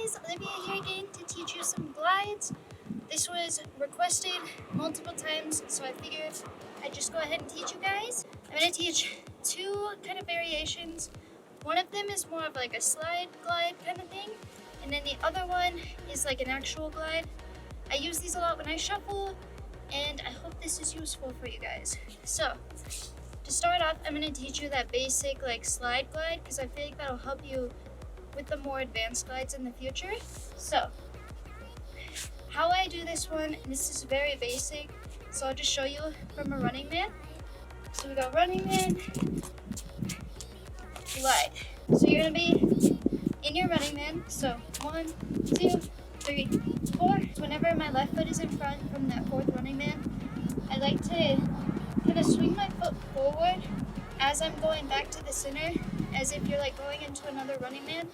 guys, Olivia here again to teach you some glides. This was requested multiple times, so I figured I'd just go ahead and teach you guys. I'm going to teach two kind of variations. One of them is more of like a slide glide kind of thing, and then the other one is like an actual glide. I use these a lot when I shuffle, and I hope this is useful for you guys. So, to start off, I'm going to teach you that basic like slide glide because I feel like that'll help you with the more advanced glides in the future. So, how I do this one, this is very basic, so I'll just show you from a running man. So we go running man, glide. So you're gonna be in your running man, so 1, 2, 3, 4. Whenever my left foot is in front from that fourth running man, I like to kind of swing my foot forward as I'm going back to the center, as if you're like going into another running man.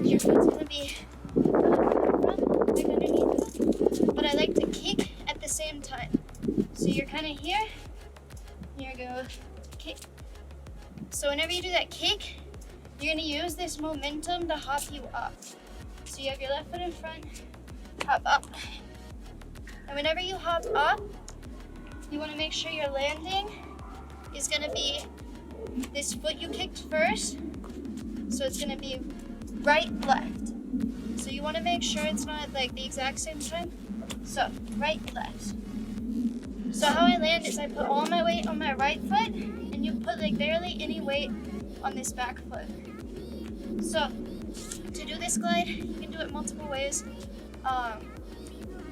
Your foot's gonna be front, like underneath, but I like to kick at the same time. So you're kind of here, you're gonna go kick. So whenever you do that kick, you're gonna use this momentum to hop you up. So you have your left foot in front, hop up. And whenever you hop up, you wanna make sure your landing is gonna be this foot you kicked first. So it's gonna be right, left. So you wanna make sure it's not like the exact same time. So right, left. So how I land is I put all my weight on my right foot, and you put like barely any weight on this back foot. So to do this glide, you can do it multiple ways.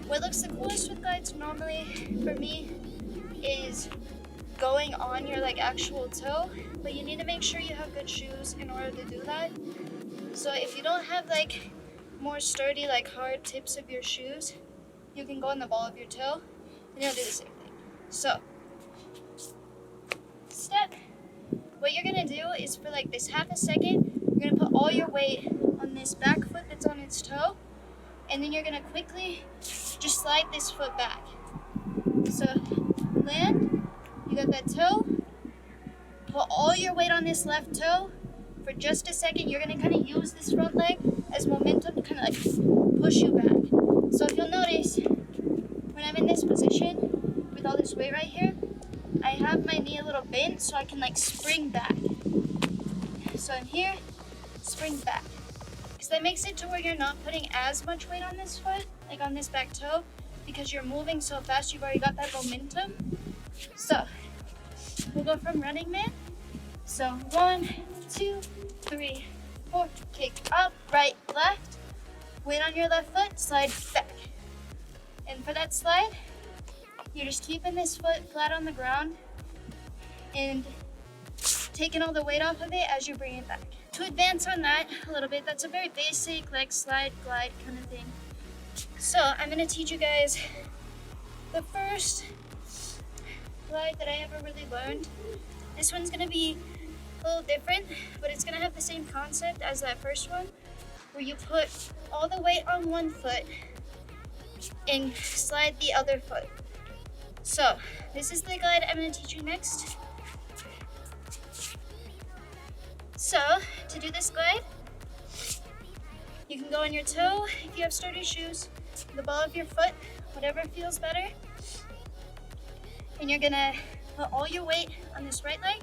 What looks the coolest with glides normally for me is going on your like actual toe, but you need to make sure you have good shoes in order to do that. So if you don't have like more sturdy like hard tips of your shoes, you can go on the ball of your toe and you'll do the same thing. So step, what you're gonna do is for like this half a second, you're gonna put all your weight on this back foot that's on its toe, and then you're gonna quickly just slide this foot back. So land, you got that toe, put all your weight on this left toe for just a second. You're gonna kind of use this front leg as momentum to kind of like push you back. So if you'll notice, when I'm in this position with all this weight right here, I have my knee a little bent so I can like spring back. So I'm here, spring back. Because that makes it to where you're not putting as much weight on this foot, like on this back toe, because you're moving so fast, you've already got that momentum. So we'll go from running man. So 1, 2, 3, 4, kick up, right, left. Weight on your left foot, slide back. And for that slide, you're just keeping this foot flat on the ground and taking all the weight off of it as you bring it back. To advance on that a little bit, that's a very basic like slide glide kind of thing. So I'm gonna teach you guys the first glide that I ever really learned. This one's gonna be a little different, but it's gonna have the same concept as that first one, where you put all the weight on one foot and slide the other foot. So this is the glide I'm going to teach you next. So to do this glide, you can go on your toe if you have sturdy shoes, the ball of your foot, whatever feels better. And you're going to put all your weight on this right leg,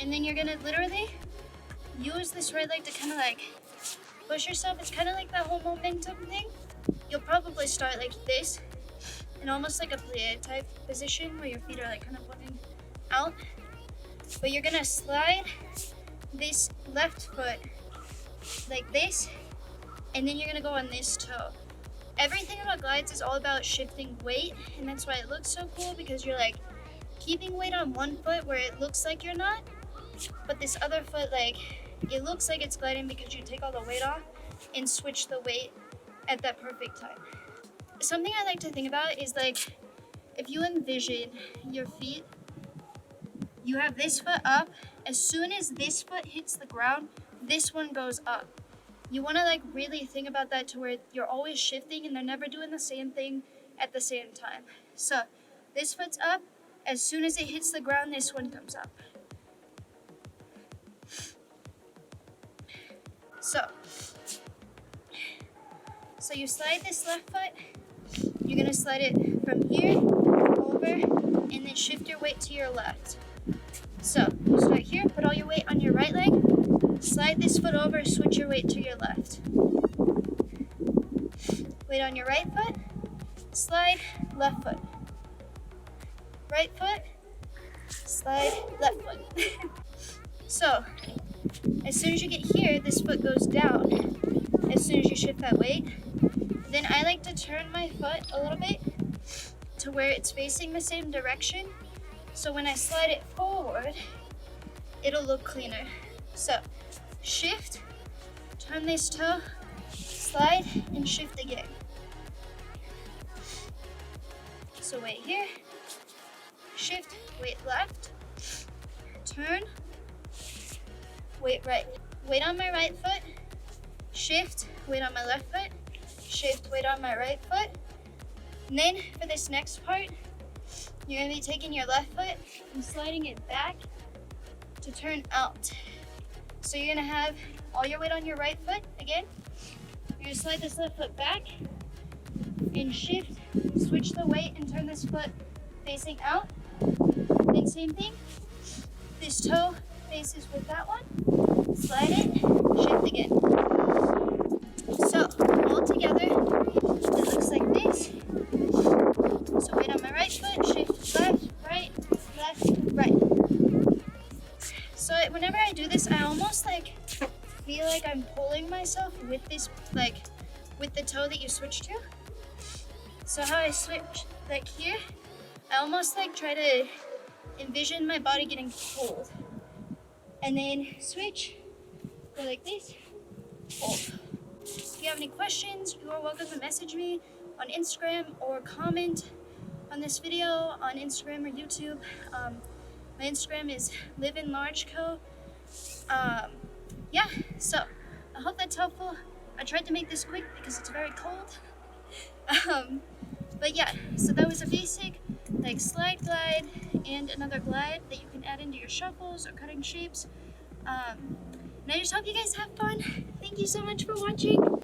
and then you're going to literally use this right leg to kind of like push yourself. It's kind of like that whole momentum thing. You'll probably start like this, in almost like a plie type position where your feet are like kind of pointing out. But you're gonna slide this left foot like this, and then you're gonna go on this toe. Everything about glides is all about shifting weight, and that's why it looks so cool, because you're like keeping weight on one foot where it looks like you're not, but this other foot, like it looks like it's gliding because you take all the weight off and switch the weight at that perfect time. Something I like to think about is like, if you envision your feet, you have this foot up. As soon as this foot hits the ground, this one goes up. You want to like really think about that to where you're always shifting and they're never doing the same thing at the same time. So this foot's up. As soon as it hits the ground, this one comes up. So So you slide this left foot, you're gonna slide it from here, over, and then shift your weight to your left. So you start here, put all your weight on your right leg, slide this foot over, switch your weight to your left. Weight on your right foot, slide, left foot. Right foot, slide, left foot. So, as soon as you get here, this foot goes down. As soon as you shift that weight, then I like to turn my foot a little bit to where it's facing the same direction. So when I slide it forward, it'll look cleaner. So, shift, turn this toe, slide, and shift again. So weight here, shift, weight left, turn, weight right. Weight on my right foot, shift, weight on my left foot, shift, weight on my right foot. And then for this next part, you're gonna be taking your left foot and sliding it back to turn out. So you're gonna have all your weight on your right foot again. You're gonna slide this left foot back and shift, switch the weight and turn this foot facing out. Then same thing, this toe faces with that one, slide it, shift again. So all together, it looks like this. So weight on my right foot, shift left, right, right. So whenever I do this, I almost like feel like I'm pulling myself with this, like with the toe that you switch to. So how I switch, like here, I almost like try to envision my body getting pulled. And then switch, go like this, pull. If you have any questions, you are welcome to message me on Instagram or comment on this video on Instagram or YouTube. My Instagram is liveinlargeco. Yeah, so I hope that's helpful. I tried to make this quick because it's very cold. But yeah, so that was a basic like slide glide and another glide that you can add into your shuffles or cutting shapes. And I just hope you guys have fun. Thank you so much for watching.